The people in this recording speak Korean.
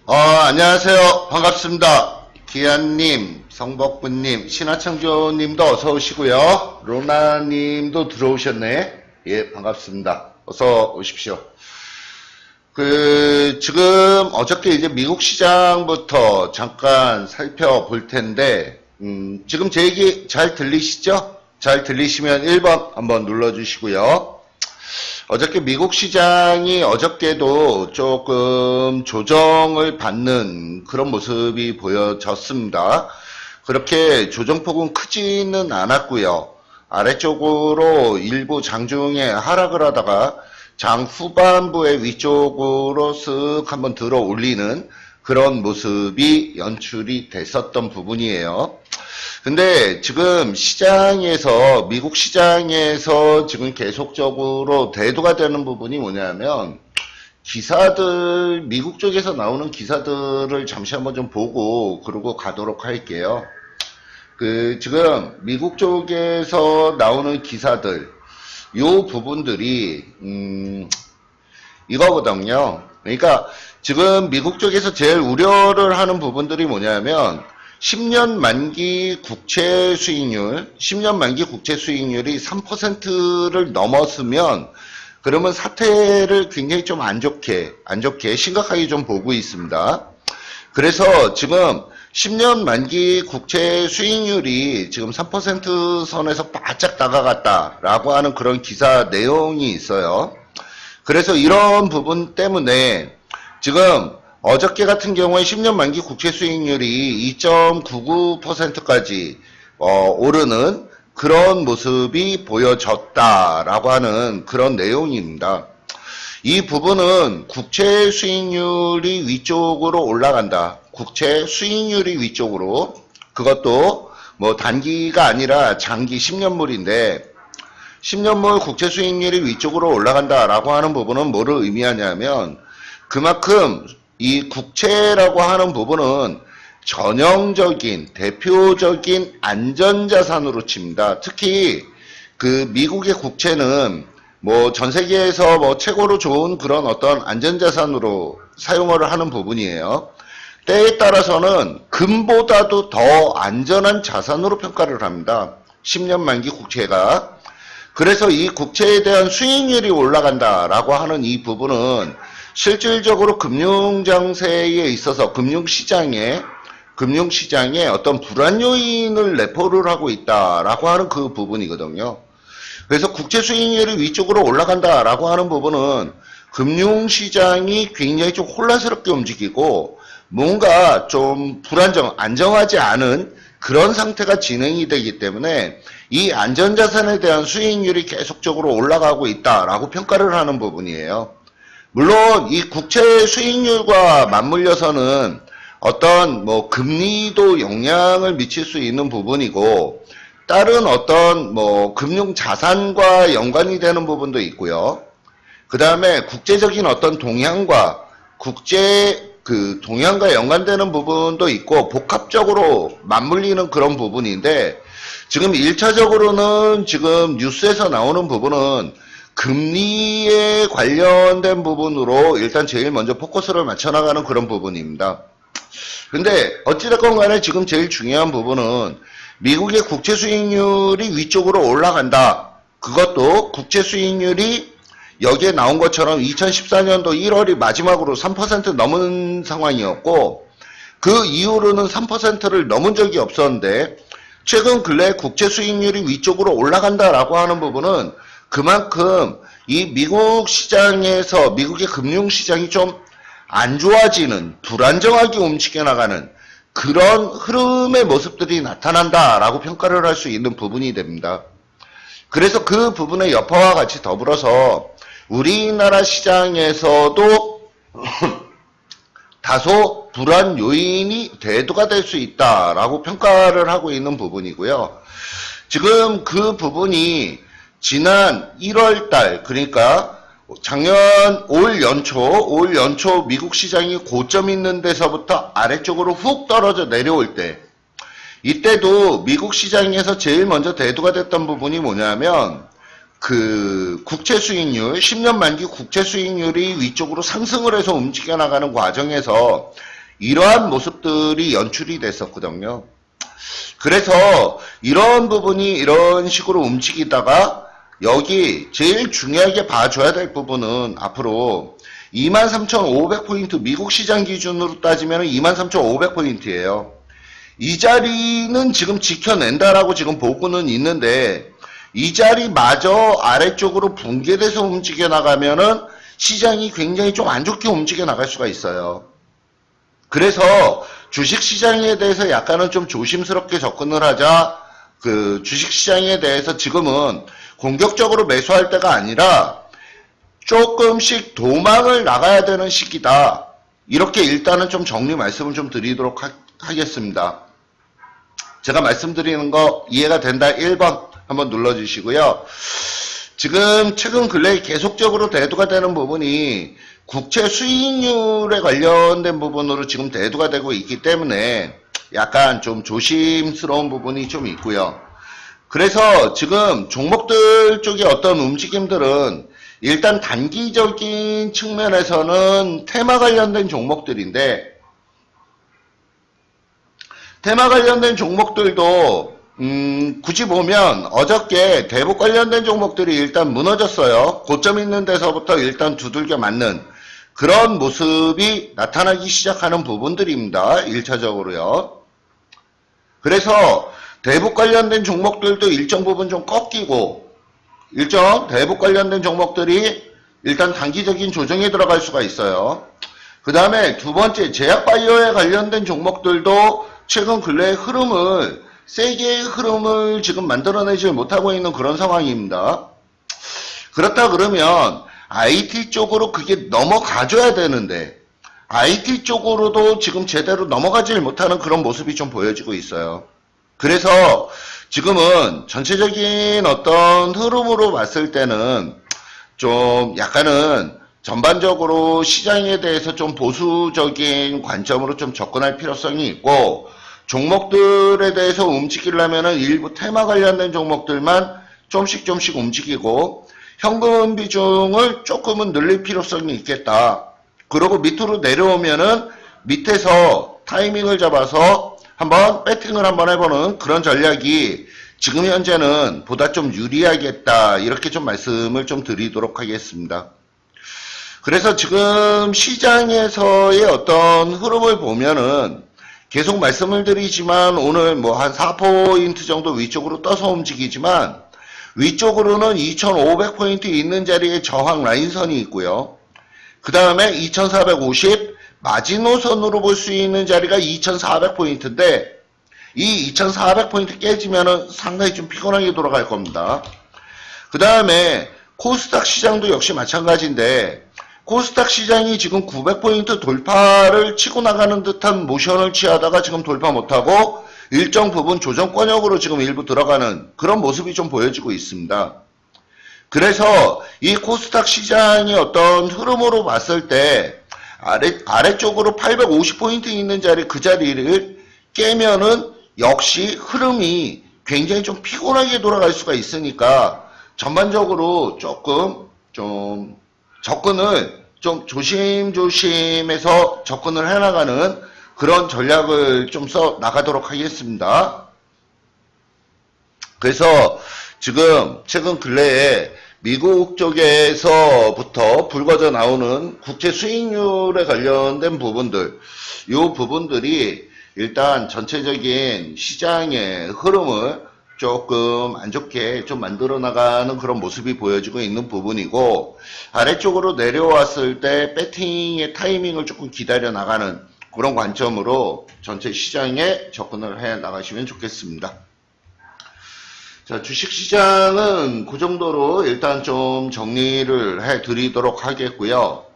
안녕하세요. 반갑습니다. 기아님, 성복부님, 신하창조님도 어서 오시고요. 로나님도 들어오셨네. 예, 반갑습니다. 어서 오십시오. 지금 어저께 이제 미국 시장부터 잠깐 살펴볼 텐데, 지금 제 얘기 잘 들리시죠? 잘 들리시면 1번 한번 눌러주시고요. 어저께 미국 시장이 어저께도 조금 조정을 받는 그런 모습이 보여졌습니다. 그렇게 조정폭은 크지는 않았고요. 아래쪽으로 일부 장중에 하락을 하다가 장 후반부에 위쪽으로 쓱 한번 들어 올리는 그런 모습이 연출이 됐었던 부분이에요. 근데 지금 시장에서, 미국 시장에서 지금 계속적으로 대두가 되는 부분이 뭐냐면, 기사들, 미국 쪽에서 나오는 기사들을 잠시 한번 좀 보고, 그러고 가도록 할게요. 지금 미국 쪽에서 나오는 기사들, 요 부분들이, 이거거든요. 그러니까 지금 미국 쪽에서 제일 우려를 하는 부분들이 뭐냐면, 10년 만기 국채 수익률, 10년 만기 국채 수익률이 3%를 넘었으면 그러면 사태를 굉장히 좀 안 좋게 심각하게 좀 보고 있습니다. 그래서 지금 10년 만기 국채 수익률이 지금 3% 선에서 바짝 다가갔다라고 하는 그런 기사 내용이 있어요. 그래서 이런 부분 때문에 지금 어저께 같은 경우에 10년 만기 국채 수익률이 2.99%까지 오르는 그런 모습이 보여졌다라고 하는 그런 내용입니다. 이 부분은 국채 수익률이 위쪽으로 올라간다. 국채 수익률이 위쪽으로, 그것도 뭐 단기가 아니라 장기 10년물인데 10년물 국채 수익률이 위쪽으로 올라간다라고 하는 부분은 뭐를 의미하냐면 그만큼 이 국채라고 하는 부분은 전형적인 대표적인 안전자산으로 칩니다. 특히 미국의 국채는 뭐 전 세계에서 뭐 최고로 좋은 그런 어떤 안전자산으로 사용을 하는 부분이에요. 때에 따라서는 금보다도 더 안전한 자산으로 평가를 합니다. 10년 만기 국채가. 그래서 이 국채에 대한 수익률이 올라간다라고 하는 이 부분은 실질적으로 금융장세에 있어서 금융시장에 어떤 불안 요인을 내포를 하고 있다라고 하는 그 부분이거든요. 그래서 국채 수익률이 위쪽으로 올라간다라고 하는 부분은 금융시장이 굉장히 좀 혼란스럽게 움직이고 뭔가 좀 안정하지 않은 그런 상태가 진행이 되기 때문에 이 안전자산에 대한 수익률이 계속적으로 올라가고 있다라고 평가를 하는 부분이에요. 물론 이 국채 수익률과 맞물려서는 어떤 뭐 금리도 영향을 미칠 수 있는 부분이고 다른 어떤 뭐 금융 자산과 연관이 되는 부분도 있고요. 그 다음에 국제적인 어떤 동향과 동향과 연관되는 부분도 있고 복합적으로 맞물리는 그런 부분인데 지금 1차적으로는 지금 뉴스에서 나오는 부분은 금리에 관련된 부분으로 일단 제일 먼저 포커스를 맞춰나가는 그런 부분입니다. 근데 어찌됐건 간에 지금 제일 중요한 부분은 미국의 국채 수익률이 위쪽으로 올라간다. 그것도 국채 수익률이 여기에 나온 것처럼 2014년도 1월이 마지막으로 3% 넘은 상황이었고 그 이후로는 3%를 넘은 적이 없었는데 최근 근래 국채 수익률이 위쪽으로 올라간다라고 하는 부분은 그만큼 이 미국 시장에서 미국의 금융시장이 좀 안 좋아지는 불안정하게 움직여 나가는 그런 흐름의 모습들이 나타난다라고 평가를 할 수 있는 부분이 됩니다. 그래서 그 부분의 여파와 같이 더불어서 우리나라 시장에서도 다소 불안 요인이 대두가 될 수 있다라고 평가를 하고 있는 부분이고요. 지금 그 부분이 지난 1월달, 그러니까 작년 올 연초 미국 시장이 고점 있는 데서부터 아래쪽으로 훅 떨어져 내려올 때, 이때도 미국 시장에서 제일 먼저 대두가 됐던 부분이 뭐냐면 국채 수익률, 10년 만기 국채 수익률이 위쪽으로 상승을 해서 움직여 나가는 과정에서 이러한 모습들이 연출이 됐었거든요. 그래서 이런 부분이 이런 식으로 움직이다가 여기 제일 중요하게 봐줘야 될 부분은 앞으로 23,500포인트 미국 시장 기준으로 따지면 23,500포인트예요. 이 자리는 지금 지켜낸다라고 지금 보고는 있는데 이 자리마저 아래쪽으로 붕괴돼서 움직여 나가면은 시장이 굉장히 좀 안 좋게 움직여 나갈 수가 있어요. 그래서 주식시장에 대해서 약간은 좀 조심스럽게 접근을 하자. 그 주식시장에 대해서 지금은 공격적으로 매수할 때가 아니라 조금씩 도망을 나가야 되는 시기다. 이렇게 일단은 좀 정리 말씀을 좀 드리도록 하겠습니다. 제가 말씀드리는 거 이해가 된다 1번 한번 눌러주시고요. 지금 최근 근래에 계속적으로 대두가 되는 부분이 국채 수익률에 관련된 부분으로 지금 대두가 되고 있기 때문에 약간 좀 조심스러운 부분이 좀 있고요. 그래서 지금 종목들 쪽의 어떤 움직임들은 일단 단기적인 측면에서는 테마 관련된 종목들인데 테마 관련된 종목들도 굳이 보면 어저께 대북 관련된 종목들이 일단 무너졌어요. 고점 있는 데서부터 일단 두들겨 맞는 그런 모습이 나타나기 시작하는 부분들입니다. 1차적으로요. 그래서 대북 관련된 종목들도 일정 부분 좀 꺾이고 대북 관련된 종목들이 일단 단기적인 조정에 들어갈 수가 있어요. 그 다음에 두 번째 제약바이오에 관련된 종목들도 최근 근래의 흐름을 세계의 흐름을 지금 만들어내지 못하고 있는 그런 상황입니다. 그렇다 그러면 IT 쪽으로 그게 넘어가줘야 되는데 IT 쪽으로도 지금 제대로 넘어가질 못하는 그런 모습이 좀 보여지고 있어요. 그래서 지금은 전체적인 어떤 흐름으로 봤을 때는 좀 약간은 전반적으로 시장에 대해서 좀 보수적인 관점으로 좀 접근할 필요성이 있고 종목들에 대해서 움직이려면은 일부 테마 관련된 종목들만 좀씩 움직이고 현금 비중을 조금은 늘릴 필요성이 있겠다. 그리고 밑으로 내려오면은 밑에서 타이밍을 잡아서 한번 배팅을 한번 해보는 그런 전략이 지금 현재는 보다 좀 유리하겠다. 이렇게 좀 말씀을 좀 드리도록 하겠습니다. 그래서 지금 시장에서의 어떤 흐름을 보면은 계속 말씀을 드리지만 오늘 뭐 한 4포인트 정도 위쪽으로 떠서 움직이지만 위쪽으로는 2500포인트 있는 자리에 저항 라인선이 있고요. 그 다음에 2450 마지노선으로 볼 수 있는 자리가 2400포인트인데 이 2400포인트 깨지면은 상당히 좀 피곤하게 돌아갈 겁니다. 그 다음에 코스닥 시장도 역시 마찬가지인데 코스닥 시장이 지금 900포인트 돌파를 치고 나가는 듯한 모션을 취하다가 지금 돌파 못하고 일정 부분 조정권역으로 지금 일부 들어가는 그런 모습이 좀 보여지고 있습니다. 그래서 이 코스닥 시장의 어떤 흐름으로 봤을 때 아래쪽으로 850포인트 있는 자리 그 자리를 깨면은 역시 흐름이 굉장히 좀 피곤하게 돌아갈 수가 있으니까 전반적으로 조금 좀 접근을 좀 조심조심해서 접근을 해나가는 그런 전략을 좀 써 나가도록 하겠습니다. 그래서 지금 최근 근래에 미국 쪽에서부터 불거져 나오는 국채 수익률에 관련된 부분들, 이 부분들이 일단 전체적인 시장의 흐름을 조금 안 좋게 좀 만들어 나가는 그런 모습이 보여지고 있는 부분이고 아래쪽으로 내려왔을 때 배팅의 타이밍을 조금 기다려 나가는 그런 관점으로 전체 시장에 접근을 해 나가시면 좋겠습니다. 자, 주식시장은 그 정도로 일단 좀 정리를 해 드리도록 하겠고요.